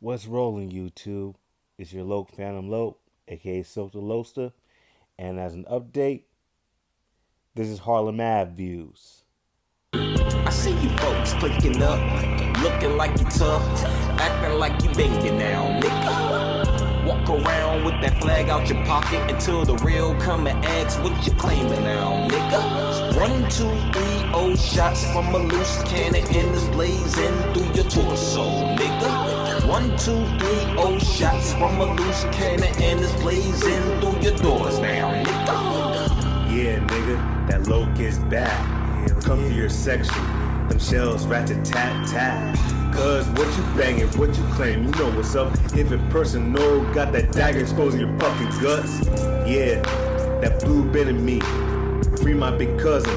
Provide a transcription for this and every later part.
What's rolling, YouTube? It's your Loke Phantom Loke, aka Silk the Loaster, and as an update, this is Harlem Ave views. I see you folks clicking up, looking like you tough, acting like you baby now, nigga. Walk around with that flag out your pocket until the real come and ask what you claiming now, nigga. 1, 2, 3, oh shots from a loose cannon and it's blazing through your torso, nigga. 1, 2, 3, oh shots from a loose cannon and it's blazing through your doors now, nigga. Yeah, nigga, that Loke is back. Come to your section, them shells rat-a-tat-tat. Cause what you banging, what you claim, you know what's up. If a person know, got that dagger exposing your fucking guts. Yeah, that blue bit in me. Free my big cousin,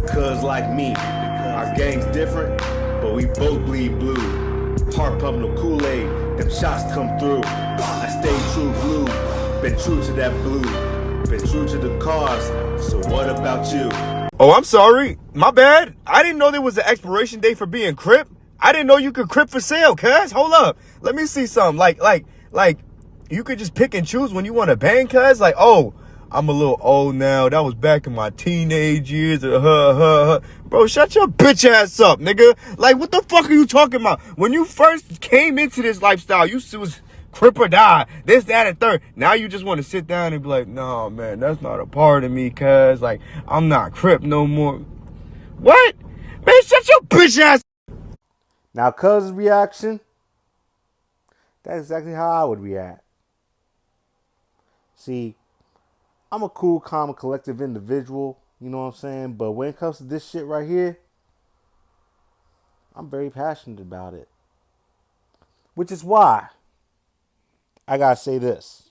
cuz like me. Our gang's different, but we both bleed blue. Heart pump no Kool-Aid, them shots come through. I stay true blue, been true to that blue. Been true to the cause, so what about you? Oh, I'm sorry. My bad. I didn't know there was an expiration date for being Crip. I didn't know you could Crip for sale, cuz. Hold up. Let me see something. Like, you could just pick and choose when you want to bang, cuz. Like, oh, I'm a little old now. That was back in my teenage years. Bro, shut your bitch ass up, nigga. Like, what the fuck are you talking about? When you first came into this lifestyle, you was Crip or die, this, that, and third. Now you just want to sit down and be like, no, man, that's not a part of me, cuz. Like, I'm not Crip no more. What? Man, shut your bitch ass. Now, cuz's reaction, that's exactly how I would react. See, I'm a cool, calm, and collective individual, you know what I'm saying? But when it comes to this shit right here, I'm very passionate about it. Which is why I gotta say this.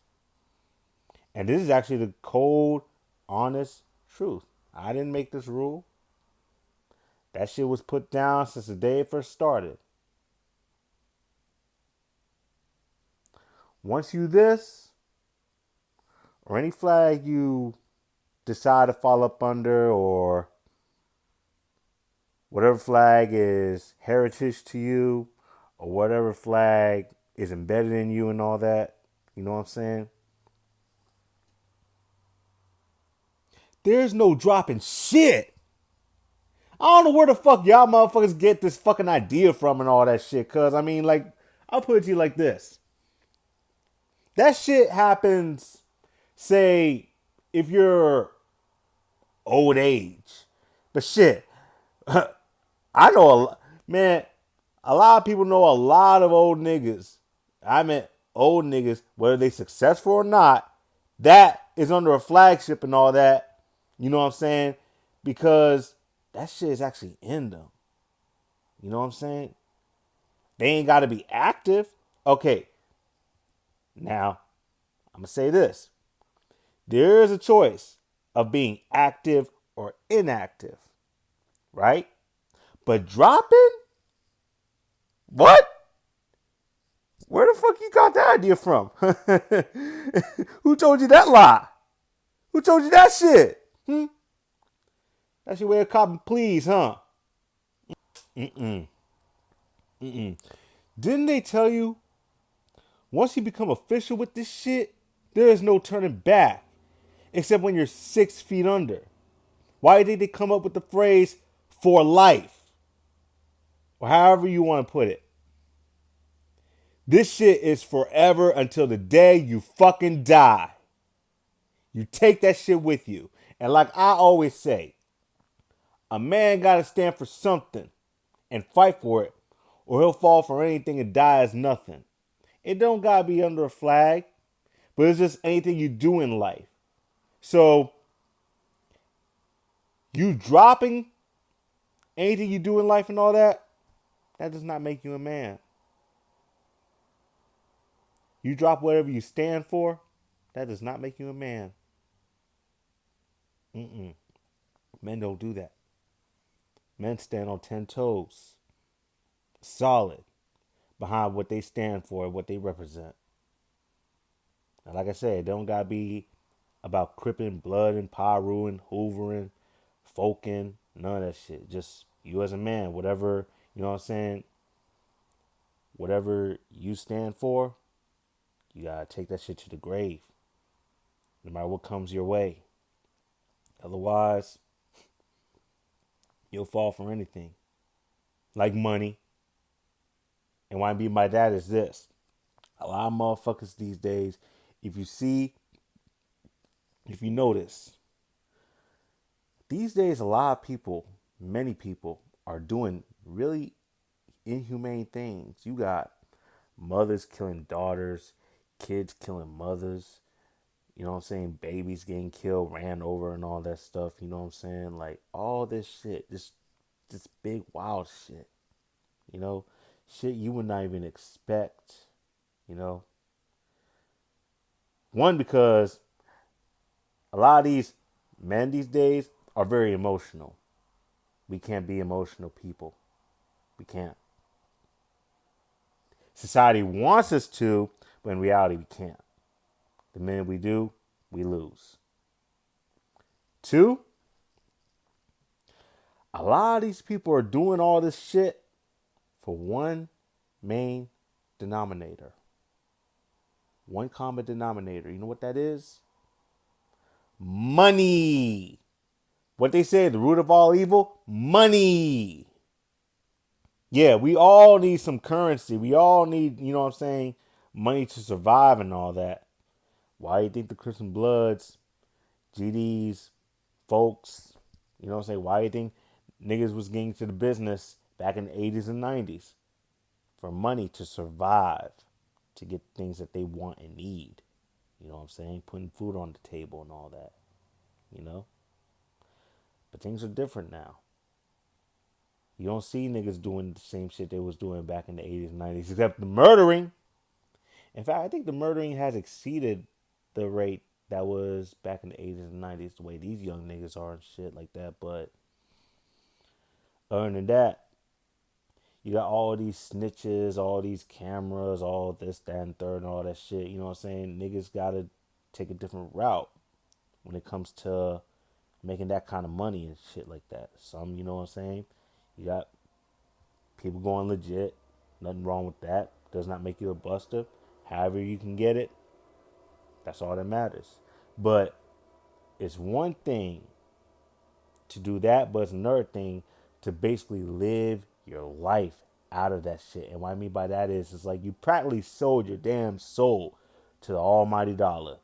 And this is actually the cold, honest truth. I didn't make this rule. That shit was put down since the day it first started. Once you this, or any flag you decide to fall up under, or whatever flag is heritage to you, or whatever flag is embedded in you and all that, you know what I'm saying? There's no dropping shit. I don't know where the fuck y'all motherfuckers get this fucking idea from and all that shit. Cause I mean, like, I'll put it to you like this. That shit happens, say, if you're old age. But shit, I know man, a lot of people know a lot of old niggas. I mean, old niggas, whether they successful or not, that is under a flagship and all that. You know what I'm saying? Because that shit is actually in them. You know what I'm saying? They ain't got to be active. Okay, now I'm gonna say this: there is a choice of being active or inactive, right? But dropping, what? Where the fuck you got that idea from? Who told you that lie? Who told you that shit? That's your way of copping, please, huh? Didn't they tell you once you become official with this shit, there is no turning back, except when you're 6 feet under? Why did they come up with the phrase "for life"? Or however you want to put it. This shit is forever until the day you fucking die. You take that shit with you. And like I always say, a man gotta stand for something and fight for it, or he'll fall for anything and die as nothing. It don't gotta be under a flag, but it's just anything you do in life. So, you dropping anything you do in life and all that, that does not make you a man. You drop whatever you stand for, that does not make you a man. Men don't do that. Men stand on 10 toes, solid, behind what they stand for, what they represent. And like I said, it don't gotta be about cripping, blood and Pyru hoovering, folking, none of that shit. Just you as a man, whatever, you know what I'm saying? whatever you stand for, you gotta take that shit to the grave, no matter what comes your way. Otherwise, you'll fall for anything, like money. And what I mean by that is this: a lot of motherfuckers these days, if you see, if you notice, these days a lot of people, many people, are doing really inhumane things. You got mothers killing daughters, kids killing mothers, you know what I'm saying? Babies getting killed, ran over, and all that stuff. You know what I'm saying? Like all this shit, this big wild shit. You know, shit you would not even expect. You know, one because a lot of these men these days are very emotional. We can't be emotional people. We can't. Society wants us to, but in reality, we can't. The minute we do, we lose. Two, a lot of these people are doing all this shit for one main denominator. One common denominator. You know what that is? Money. What they say, the root of all evil? Money. Yeah, we all need some currency. We all need, you know what I'm saying, money to survive and all that. Why do you think the Christian Bloods, GDs, folks, you know what I'm saying, why do you think niggas was getting to the business back in the 80s and 90s? For money to survive, to get things that they want and need. You know what I'm saying? Putting food on the table and all that. You know? But things are different now. You don't see niggas doing the same shit they was doing back in the 80s and 90s, except the murdering. In fact, I think the murdering has exceeded the rate that was back in the 80s and 90s, the way these young niggas are and shit like that. But other than that, you got all these snitches, all these cameras, all this, that, and third, and all that shit. You know what I'm saying? Niggas gotta take a different route when it comes to making that kind of money and shit like that. Some, you know what I'm saying? You got people going legit. Nothing wrong with that. Does not make you a buster. However you can get it, that's all that matters. But it's one thing to do that, but it's another thing to basically live your life out of that shit. And what I mean by that is, it's like you practically sold your damn soul to the almighty dollar.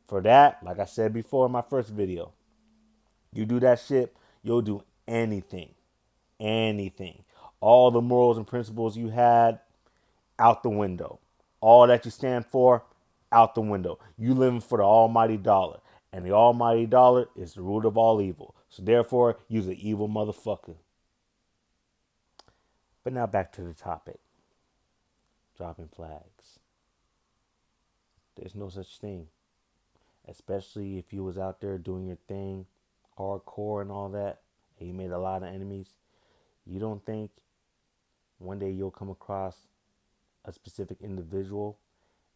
For that, like I said before in my first video, you do that shit, you'll do anything. Anything. All the morals and principles you had, out the window. All that you stand for, out the window. You living for the almighty dollar. And the almighty dollar is the root of all evil. So therefore, you're an evil motherfucker. But now back to the topic. Dropping flags. There's no such thing. Especially if you was out there doing your thing, hardcore and all that, and you made a lot of enemies. You don't think one day you'll come across a specific individual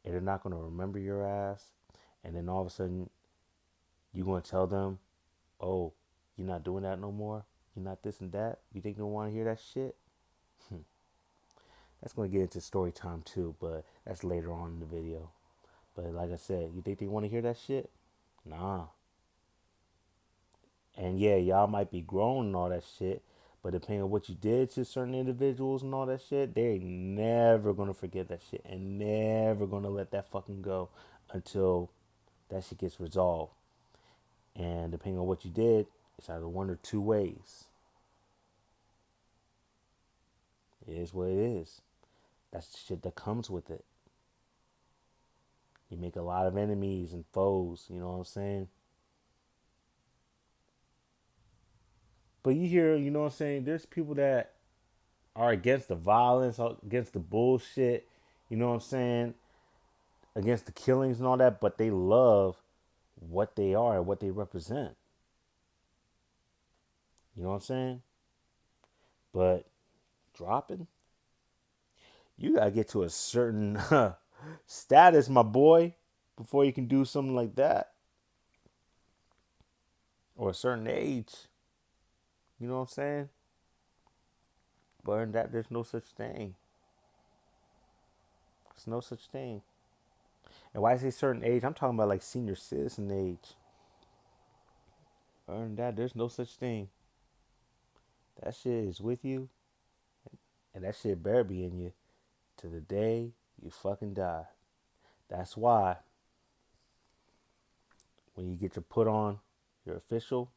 and they're not going to remember your ass, and then all of a sudden you're going to tell them, oh, you're not doing that no more? You're not this and that? You think they want to hear that shit? That's going to get into story time too, but that's later on in the video. But like I said, you think they want to hear that shit? Nah. And yeah, y'all might be grown and all that shit, but depending on what you did to certain individuals and all that shit, they ain't never gonna forget that shit and never gonna let that fucking go until that shit gets resolved. And depending on what you did, it's either one or two ways. It is what it is. That's the shit that comes with it. You make a lot of enemies and foes, you know what I'm saying? But you hear, you know what I'm saying, there's people that are against the violence, against the bullshit, you know what I'm saying, against the killings and all that, but they love what they are and what they represent. You know what I'm saying? But dropping, you gotta get to a certain status, my boy, before you can do something like that. Or a certain age. You know what I'm saying? But in that, there's no such thing. There's no such thing. And why I say certain age, I'm talking about like senior citizen age. Other than that, there's no such thing. That shit is with you, and that shit better be in you to the day you fucking die. That's why when you get your put on, your official.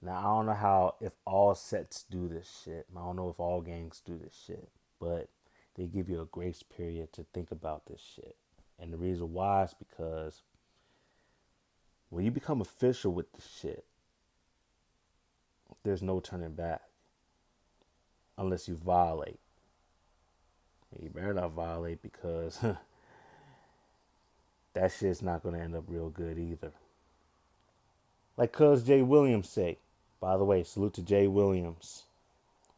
Now I don't know how if all sets do this shit. I don't know if all gangs do this shit, but they give you a grace period to think about this shit. And the reason why is because when you become official with this shit, there's no turning back unless you violate. You better not violate because that shit's not gonna end up real good either. Like cuz Jay Williams say, by the way, salute to Jay Williams.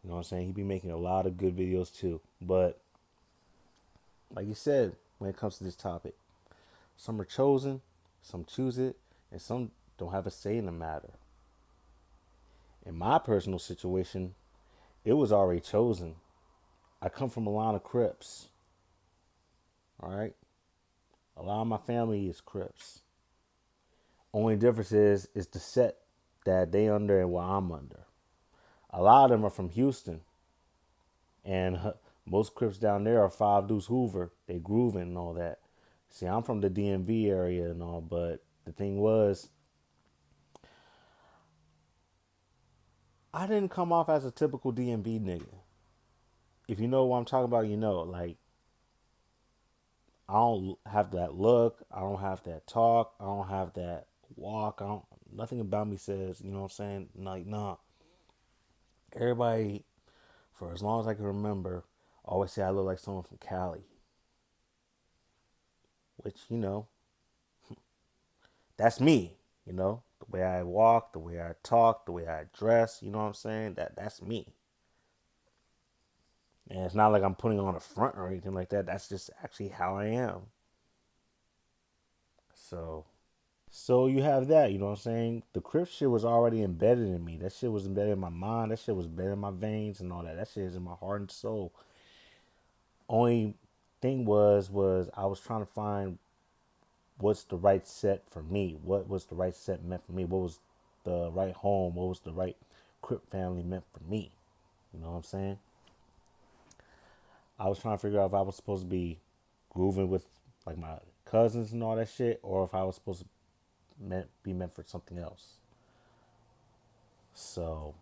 You know what I'm saying? He be making a lot of good videos too. But like you said, when it comes to this topic, some are chosen, some choose it, and some don't have a say in the matter. In my personal situation, it was already chosen. I come from a line of Crips. All right? A lot of my family is Crips. Only difference is the set that they under and what I'm under. A lot of them are from Houston. And most Crips down there are Five Deuce Hoover. They grooving and all that. See, I'm from the DMV area and all, but the thing was, I didn't come off as a typical DMV nigga. If you know what I'm talking about, you know. Like, I don't have that look. I don't have that talk. I don't have that walk. Nothing about me says, you know what I'm saying? Like, nah. Everybody, for as long as I can remember, always say I look like someone from Cali. Which, you know, that's me, you know. The way I walk, the way I talk, the way I dress, you know what I'm saying? That's me. And it's not like I'm putting on a front or anything like that. That's just actually how I am. So you have that, you know what I'm saying? The Crip shit was already embedded in me. That shit was embedded in my mind. That shit was embedded in my veins and all that. That shit is in my heart and soul. Only thing was I was trying to find what's the right set for me. What was the right set meant for me? What was the right home? What was the right Crip family meant for me? You know what I'm saying? I was trying to figure out if I was supposed to be grooving with like my cousins and all that shit, or if I was supposed to be meant for something else. So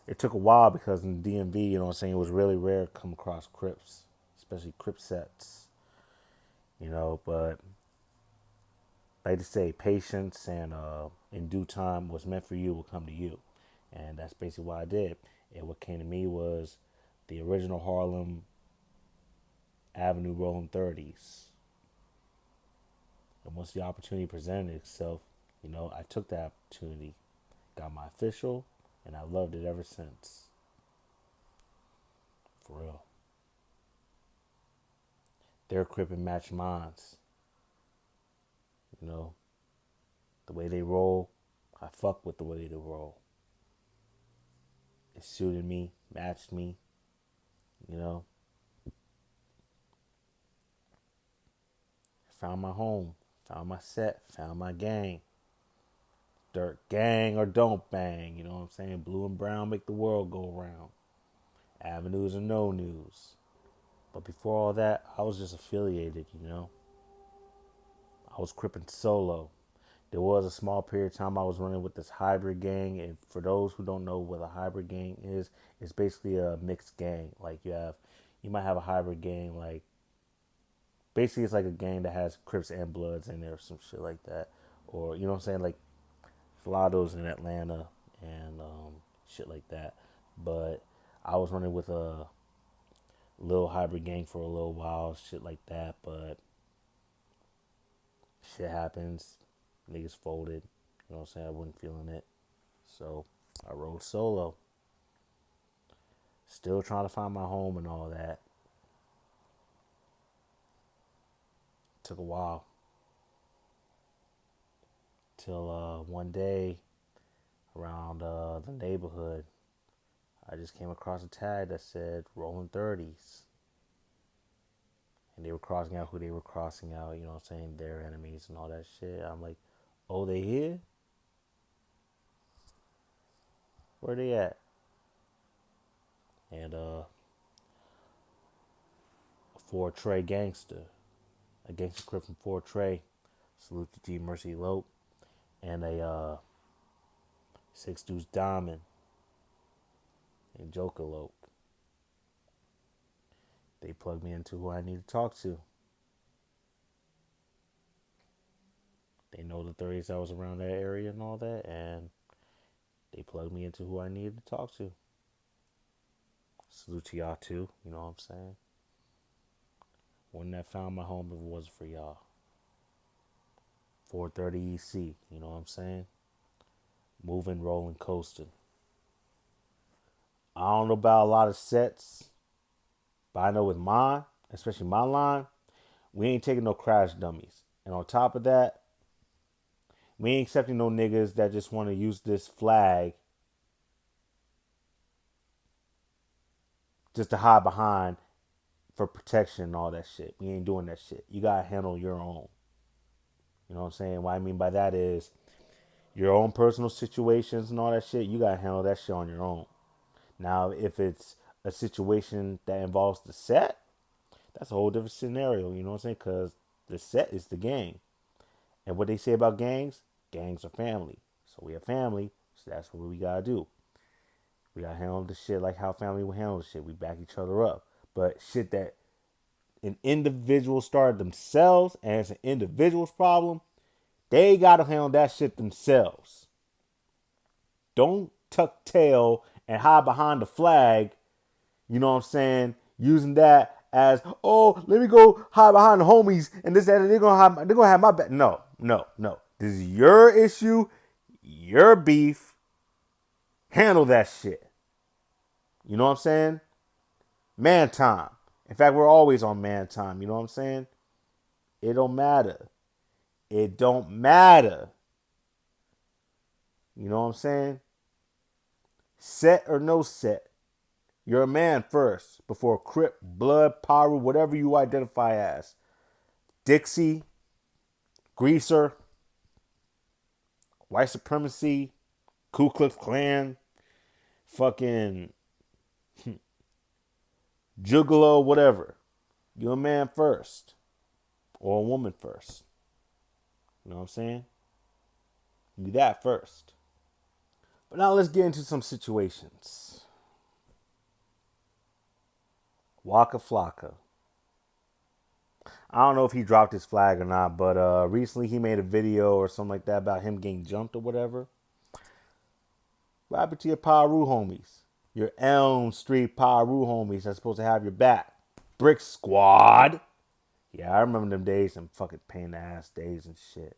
it took a while because in the DMV, you know what I'm saying, it was really rare to come across Crips, especially Crip sets, you know, but like to say, patience and in due time, what's meant for you will come to you. And that's basically what I did. And what came to me was the original Harlem Avenue Rolling 30s. And once the opportunity presented itself, you know, I took that opportunity, got my official, and I loved it ever since. For real. Their Crip and match mines. You know, the way they roll, I fuck with the way they roll. It suited me, matched me, you know. Found my home, found my set, found my gang. Dirt gang or don't bang, you know what I'm saying? Blue and brown make the world go round. Avenues or no news. But before all that, I was just affiliated, you know. I was cripping solo. There was a small period of time I was running with this hybrid gang, and for those who don't know what a hybrid gang is, it's basically a mixed gang. Like you might have a hybrid gang, like basically it's like a gang that has Crips and Bloods in there, or some shit like that, or you know what I'm saying, like a lot of those in Atlanta and shit like that. But I was running with a little hybrid gang for a little while, shit like that. But shit happens, niggas folded. You know what I'm saying? I wasn't feeling it, so I rode solo. Still trying to find my home and all that. Took a while till one day around the neighborhood, I just came across a tag that said Rolling 30s. And they were crossing out who they were crossing out, you know what I'm saying, their enemies and all that shit. I'm like, oh, they here? Where they at? And Fort Trey gangster, a gangster crip from Fort Trey, salute to G Mercy Lope, and a Six Deuce Diamond and Joker Lope. They plugged me into who I need to talk to. They know the 30s I was around that area and all that, and they plugged me into who I needed to talk to. Salute to y'all too, you know what I'm saying? Wouldn't have found my home if it wasn't for y'all. 430 EC, you know what I'm saying? Moving, rolling, coasting. I don't know about a lot of sets, but I know with mine, especially my line, we ain't taking no crash dummies. And on top of that, we ain't accepting no niggas that just want to use this flag just to hide behind for protection and all that shit. We ain't doing that shit. You gotta handle your own. You know what I'm saying? What I mean by that is your own personal situations and all that shit, you gotta handle that shit on your own. Now, if it's a situation that involves the set, that's a whole different scenario, you know what I'm saying? Because the set is the gang. And what they say about gangs are family. So we have family, so that's what we gotta do. We gotta handle the shit like how family will handle the shit. We back each other up. But shit that an individual started themselves and it's an individual's problem, they gotta handle that shit themselves. Don't tuck tail and hide behind the flag, you know what I'm saying, using that as, oh, let me go hide behind the homies and this, that, and they're gonna have my back. No. This is your issue, your beef. Handle that shit. You know what I'm saying? Man time. In fact, we're always on man time. You know what I'm saying? It don't matter. It don't matter. You know what I'm saying? Set or no set. You're a man first before Crip, Blood, Pyro, whatever you identify as. Dixie, Greaser, White Supremacy, Ku Klux Klan, fucking Juggalo, whatever. You're a man first. Or a woman first. You know what I'm saying? Do that first. But now let's get into some situations. Waka Flocka. I don't know if he dropped his flag or not, but recently he made a video or something like that about him getting jumped or whatever. What happened to your Paru homies? Your Elm Street Paru homies that's supposed to have your back. Brick Squad. Yeah, I remember them days, them fucking pain in the ass days and shit.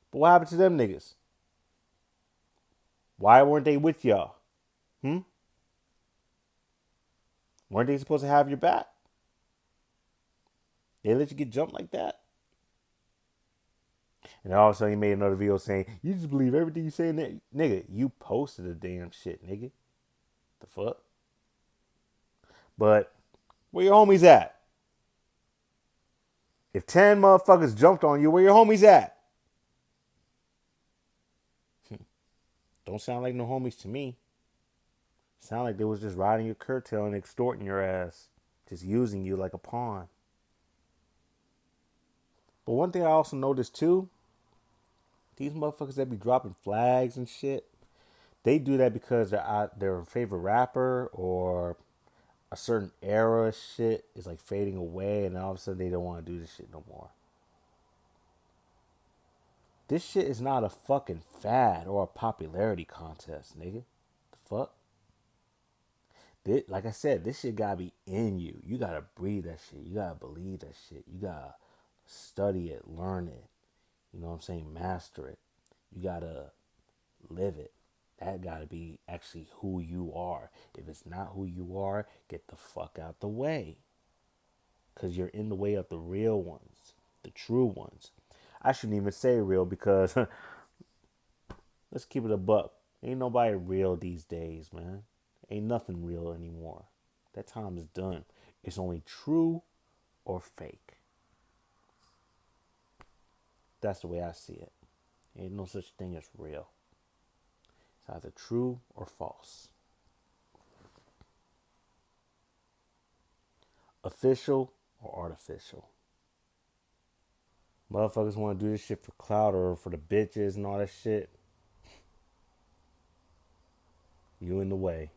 But what happened to them niggas? Why weren't they with y'all? Weren't they supposed to have your back? They let you get jumped like that? And all of a sudden he made another video saying, you just believe everything you say, nigga. You posted the damn shit, nigga. The fuck? But where your homies at? If 10 motherfuckers jumped on you, where your homies at? Don't sound like no homies to me. Sound like they was just riding your curtail and extorting your ass. Just using you like a pawn. But one thing I also noticed too, these motherfuckers that be dropping flags and shit, they do that because their favorite rapper or a certain era shit is like fading away, and all of a sudden they don't want to do this shit no more. This shit is not a fucking fad or a popularity contest, nigga. The fuck? Like I said, this shit gotta be in you. You gotta breathe that shit. You gotta believe that shit. You gotta study it, learn it. You know what I'm saying? Master it. You gotta live it. That gotta be actually who you are. If it's not who you are, get the fuck out the way. Because you're in the way of the real ones, the true ones. I shouldn't even say real because let's keep it a buck. Ain't nobody real these days, man. Ain't nothing real anymore. That time is done. It's only true or fake. That's the way I see it. Ain't no such thing as real. It's either true or false. Official or artificial. Motherfuckers want to do this shit for clout or for the bitches and all that shit. You in the way.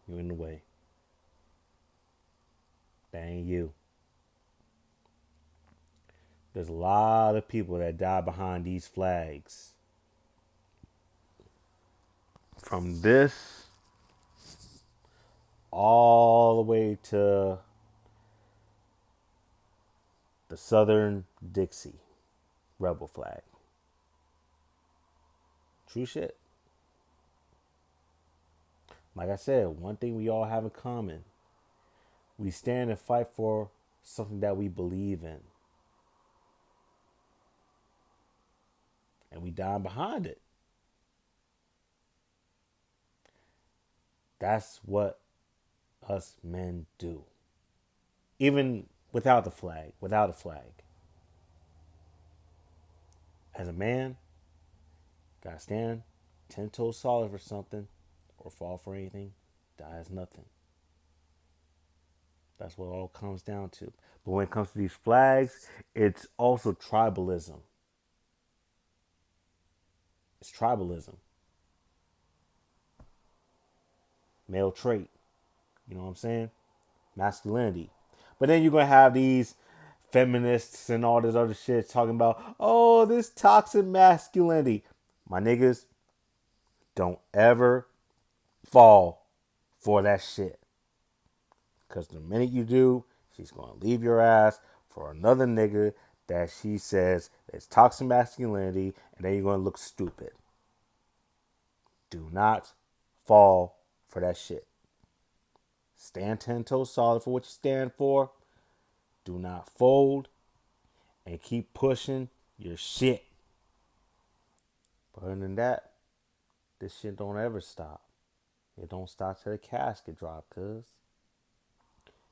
You in the way. That ain't you. There's a lot of people that die behind these flags. From this all the way to the Southern Dixie rebel flag. True shit. Like I said, one thing we all have in common. We stand and fight for something that we believe in. And we die behind it. That's what us men do. Even without the flag, without a flag. As a man, gotta stand 10 toes solid for something or fall for anything, die as nothing. That's what it all comes down to. But when it comes to these flags, it's also tribalism. It's tribalism. Male trait. You know what I'm saying? Masculinity. But then you're going to have these feminists and all this other shit talking about, oh, this toxic masculinity. My niggas, don't ever fall for that shit. Because the minute you do, she's going to leave your ass for another nigga that she says is toxic masculinity, and then you're going to look stupid. Do not fall for that shit. Stand 10 toes solid for what you stand for. Do not fold. And keep pushing your shit. But other than that, this shit don't ever stop. It don't stop till the casket drop, cuz.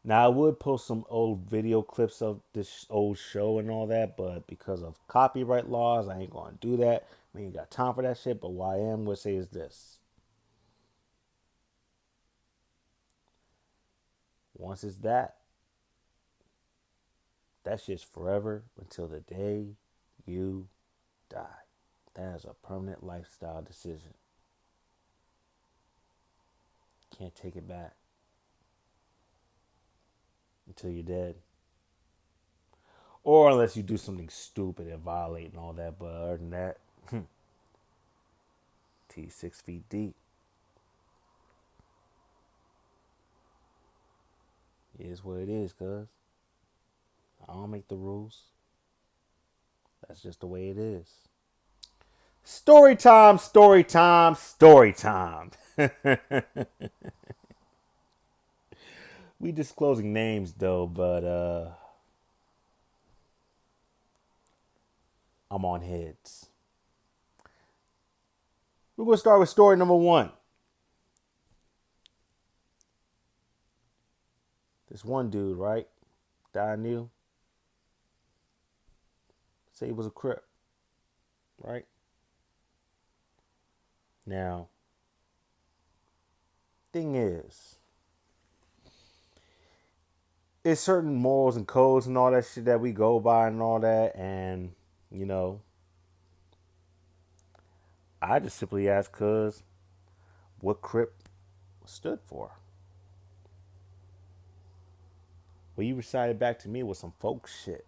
Now, I would post some old video clips of this old show and all that, but because of copyright laws, I ain't going to do that. We ain't got time for that shit, but what I am going to say is this. Once it's that shit's forever until the day you die. That is a permanent lifestyle decision. Can't take it back until you're dead. Or unless you do something stupid and violate and all that. But other than that, T 6 feet deep. It is what it is, cuz. I don't make the rules. That's just the way it is. Story time, story time, story time. We disclosing names though, but I'm on heads. We're going to start with story number 1. This one dude, right, that I knew, say he was a Crip, right? Now, thing is, it's certain morals and codes and all that shit that we go by and all that, and, you know, I just simply asked cuz what Crip stood for. What you recited back to me was some folk shit.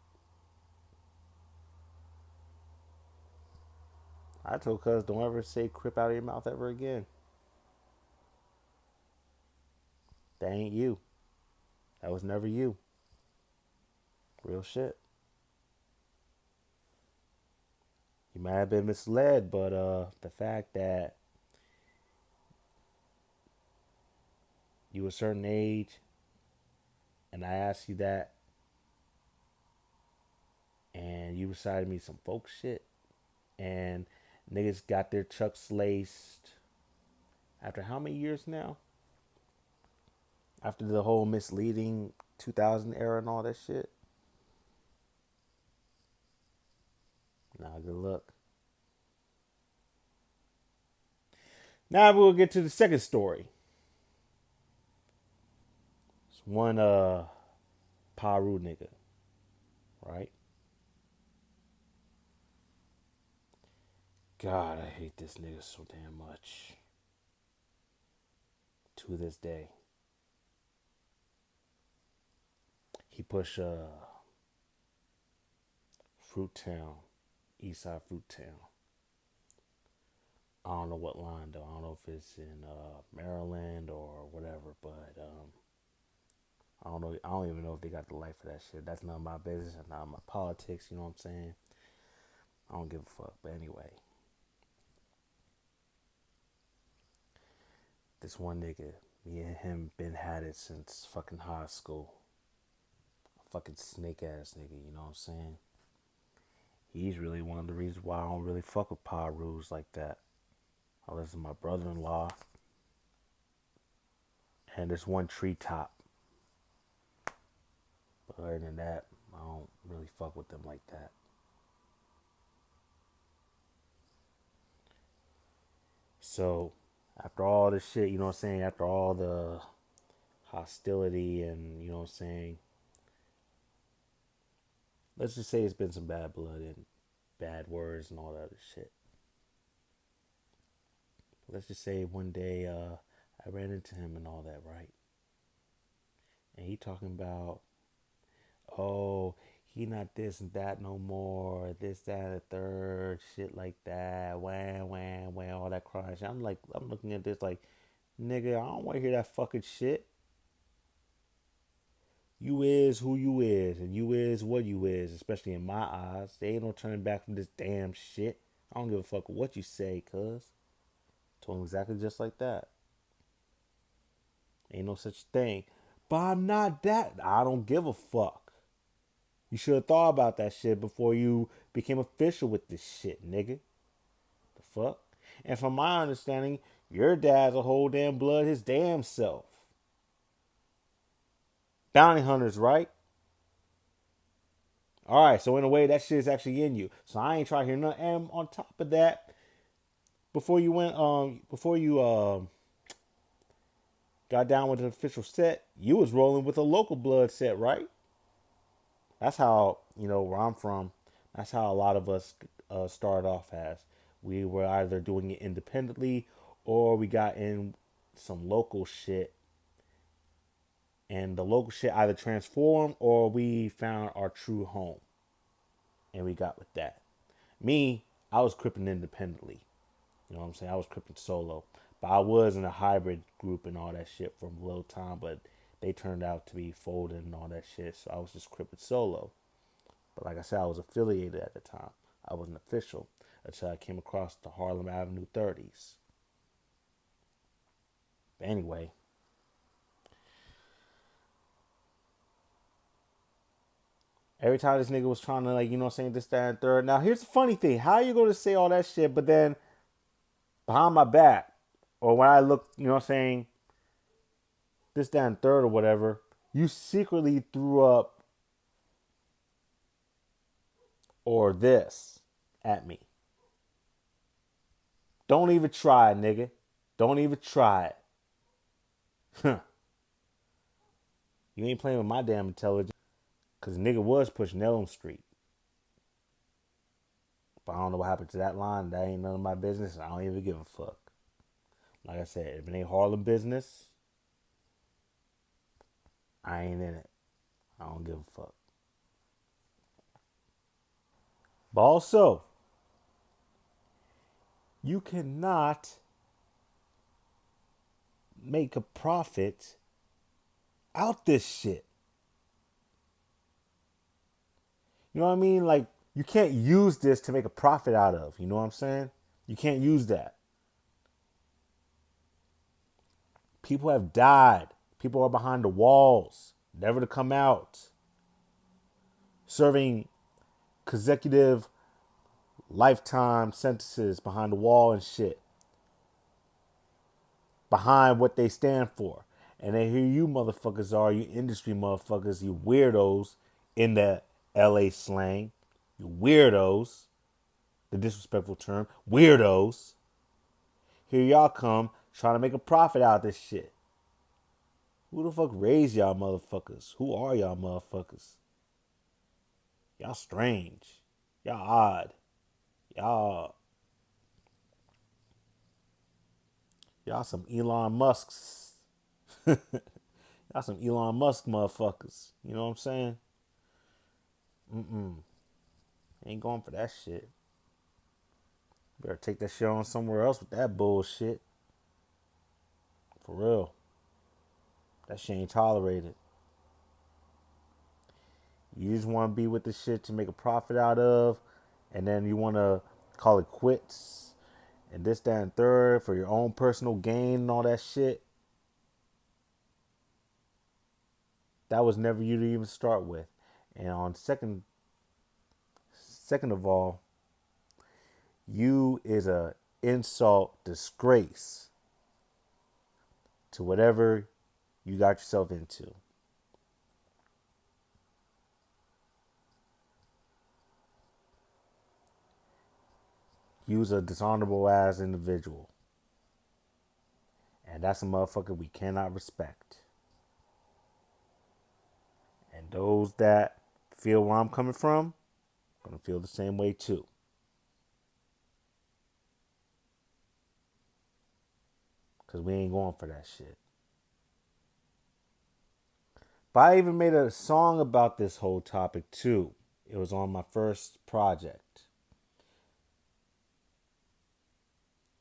I told cuz don't ever say Crip out of your mouth ever again. That ain't you. That was never you. Real shit. You might have been misled, but the fact that you a certain age and I asked you that and you recited me some folk shit and niggas got their chucks laced after how many years now? After the whole misleading 2000 era and all that shit. Nah, good luck. Now we'll get to the second story. It's one Paru nigga, right? God, I hate this nigga so damn much. To this day. He pushed Fruit Town, Eastside Fruit Town. I don't know what line though. I don't know if it's in Maryland or whatever, but I don't know. I don't even know if they got the light for that shit. That's none of my business. That's not my politics. You know what I'm saying? I don't give a fuck. But anyway, this one nigga, me and him been had it since fucking high school. A fucking snake ass nigga. You know what I'm saying? He's really one of the reasons why I don't really fuck with Parus like that. I listen to my brother-in-law and this one treetop. But other than that, I don't really fuck with them like that. So, after all this shit, you know what I'm saying? After all the hostility and, you know what I'm saying? Let's just say it's been some bad blood and bad words and all that other shit. Let's just say one day I ran into him and all that, right? And he talking about, oh, he not this and that no more, this, that, and the third, shit like that, wham, wham, wham, all that crying shit. I'm looking at this like, nigga, I don't want to hear that fucking shit. You is who you is, and you is what you is, especially in my eyes. There ain't no turning back from this damn shit. I don't give a fuck what you say, cuz. Told him exactly just like that. Ain't no such thing. But I'm not that. I don't give a fuck. You should have thought about that shit before you became official with this shit, nigga. The fuck? And from my understanding, your dad's a whole damn blood his damn self. Bounty hunters, right? Alright, so in a way that shit is actually in you. So I ain't trying to hear nothing. And on top of that, before you got down with an official set, you was rolling with a local blood set, right? That's how, where I'm from, that's how a lot of us started off as. We were either doing it independently or we got in some local shit. And the local shit either transformed or we found our true home. And we got with that. Me, I was cripping independently. You know what I'm saying? I was cripping solo. But I was in a hybrid group and all that shit for a little time. But they turned out to be folded and all that shit. So I was just cripping solo. But like I said, I was affiliated at the time. I wasn't official until I came across the Harlem Avenue 30s. But anyway. Every time this nigga was trying to, this, that, and third. Now, here's the funny thing. How are you going to say all that shit, but then behind my back, or when I look, this, that, and third or whatever, you secretly threw up or this at me. Don't even try it, nigga. Don't even try it. Huh. You ain't playing with my damn intelligence. Because nigga was pushing Elm Street. But I don't know what happened to that line. That ain't none of my business. And I don't even give a fuck. Like I said, if it ain't Harlem business, I ain't in it. I don't give a fuck. But also, you cannot make a profit out this shit. You know what I mean? Like, you can't use this to make a profit out of. You know what I'm saying? You can't use that. People have died. People are behind the walls, never to come out. Serving consecutive lifetime sentences behind the wall and shit. Behind what they stand for. And then here you motherfuckers are, you industry motherfuckers, you weirdos in the LA slang. You weirdos. The disrespectful term. Weirdos. Here y'all come trying to make a profit out of this shit. Who the fuck raised y'all motherfuckers? Who are y'all motherfuckers? Y'all strange. Y'all odd. Y'all some Elon Musks. Y'all some Elon Musk motherfuckers. You know what I'm saying? Ain't going for that shit. Better take that shit on somewhere else with that bullshit. For real. That shit ain't tolerated. You just want to be with the shit to make a profit out of, and then you want to call it quits, and this, that, and third for your own personal gain and all that shit. That was never you to even start with. And on second of all, you is a insult, disgrace to whatever you got yourself into. You's a dishonorable ass individual. And that's a motherfucker we cannot respect. And those that feel where I'm coming from, gonna feel the same way too. Cause we ain't going for that shit. But I even made a song about this whole topic too. It was on my first project.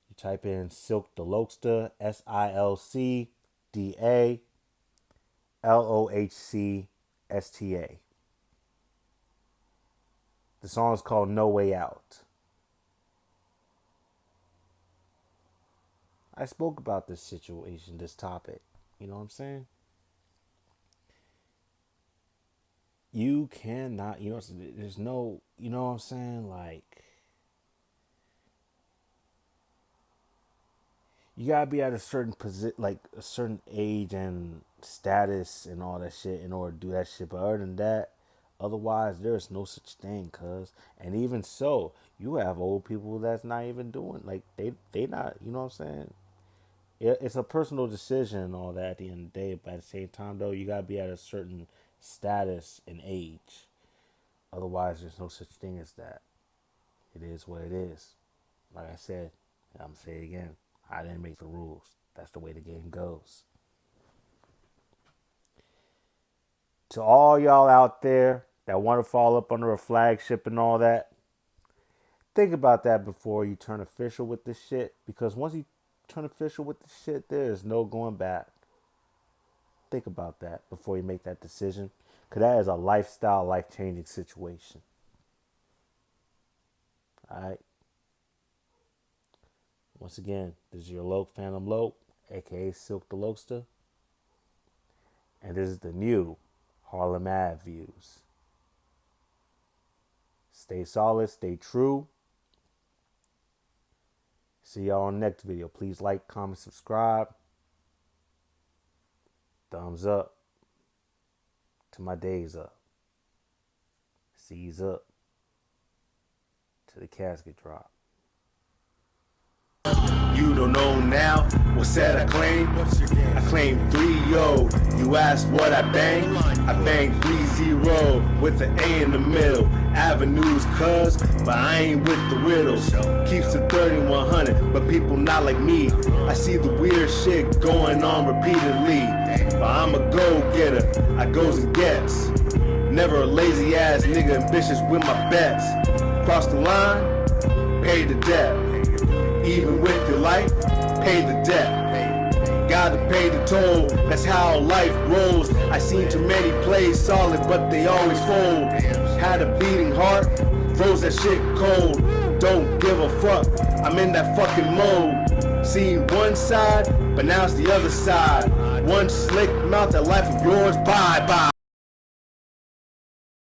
You type in Silk the Lokesta, SILCDALOHCSTA. The song is called No Way Out. I spoke about this situation, this topic. You know what I'm saying? You cannot, there's no, you know what I'm saying? Like, you gotta be at a certain position, like a certain age and status and all that shit in order to do that shit. But other than that, otherwise, there's no such thing, cuz. And even so, you have old people that's not even doing, like, they not, you know what I'm saying? It's a personal decision and all that at the end of the day. But at the same time, though, you gotta be at a certain status and age. Otherwise, there's no such thing as that. It is what it is. Like I said, and I'm gonna say it again. I didn't make the rules. That's the way the game goes. To all y'all out there that want to fall up under a flagship and all that, think about that before you turn official with this shit. Because once you turn official with this shit, there is no going back. Think about that before you make that decision. Because that is a lifestyle, life-changing situation. Alright? Once again, this is your Loke Phantom Loke, aka Silk the Lokesta. And this is the new Harlem Ave Views. Stay solid, stay true. See y'all on the next video. Please like, comment, subscribe. Thumbs up to my days up. C's up to the casket drop. You don't know now what said I claim. I claim 3-0. You asked what I bang. I bang 3-0 with the A in the middle. Avenues, cuz, but I ain't with the riddles. Keeps the 3100, but people not like me. I see the weird shit going on repeatedly. But I'm a go-getter. I goes and gets. Never a lazy ass nigga ambitious with my bets. Cross the line, pay the debt. Even with your life, pay the debt. Gotta pay the toll, that's how life rolls. I seen too many plays solid, but they always fold. Had a beating heart, froze that shit cold. Don't give a fuck, I'm in that fucking mode. Seen one side, but now it's the other side. One slick mouth, that life of yours, bye bye.